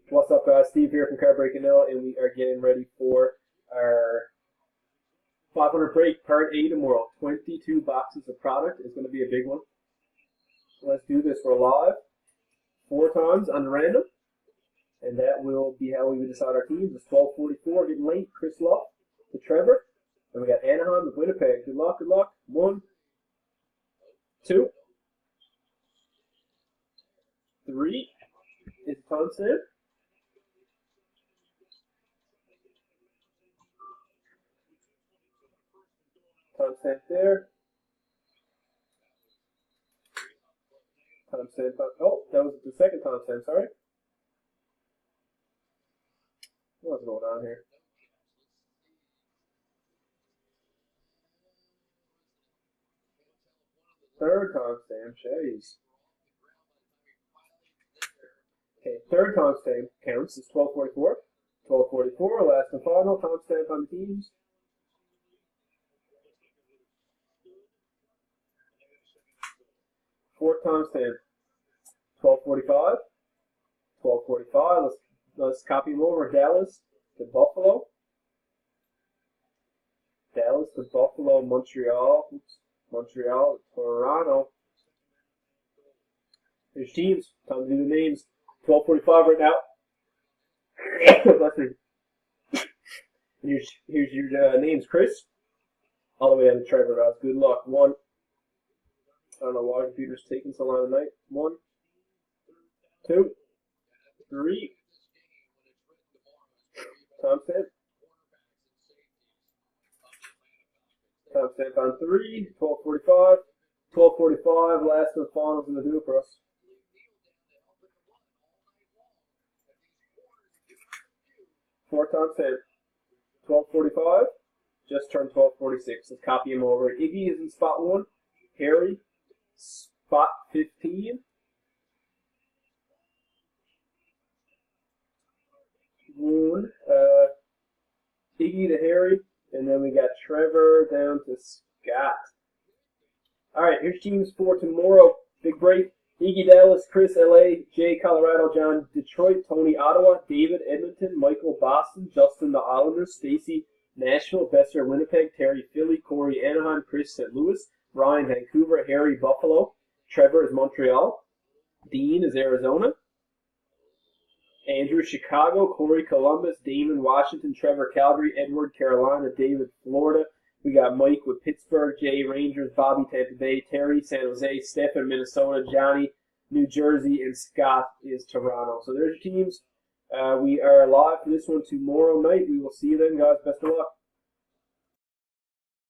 What's up, guys? Steve here from Card Breaking Now, and we are getting ready for our 500 break part A tomorrow. 22 boxes of product is going to be a big one. So let's do this. We're live 4 times on random, and that will be how we would decide our teams. It's 12:44, getting late. Chris Love to Trevor, and we got Anaheim to Winnipeg. Good luck, good luck. 1, 2, 3. Is the timestamp? Timestamp there. Timestamp. Oh, that was the second timestamp. Sorry. What's going on here? Third timestamp. Jeez. Okay, third timestamp counts. It's 12:44. 12:44. Last and final timestamp on the teams. Fourth timestamp, 12:45. 12:45. Let's copy them over. Dallas to Buffalo. Dallas to Buffalo. Montreal. Oops. Montreal to Toronto. There's teams. Time to do the names. 12:45 right now. Bless me. Here's your names, Chris. All the way down to Trevor. Guys. Good luck. 1. I don't know why the computer's taking so long tonight. 1, 2, 3. Timestamp. Timestamp on 3. 12:45. 12:45. Last and finals in the do across. Fourth timestamp. 12:45. Just turned 12:46. Let's copy him over. Iggy is in spot 1. Harry, spot 15. Woon, Iggy to Harry, and then we got Trevor down to Scott. All right, here's teams for tomorrow. Big break. Iggy Dallas, Chris LA, Jay Colorado, John Detroit, Tony Ottawa, David Edmonton, Michael Boston, Justin the Islanders, Stacy Nashville, Besser Winnipeg, Terry Philly, Corey Anaheim, Chris St. Louis, Ryan Vancouver, Harry Buffalo, Trevor is Montreal, Dean is Arizona, Andrew Chicago, Corey Columbus, Damon Washington, Trevor Calgary, Edward Carolina, David Florida. We got Mike with Pittsburgh, Jay Rangers, Bobby Tampa Bay, Terry San Jose, Stephen Minnesota, Johnny New Jersey, and Scott is Toronto. So there's your teams. We are live for this one tomorrow night. We will see you then, guys. Best of luck.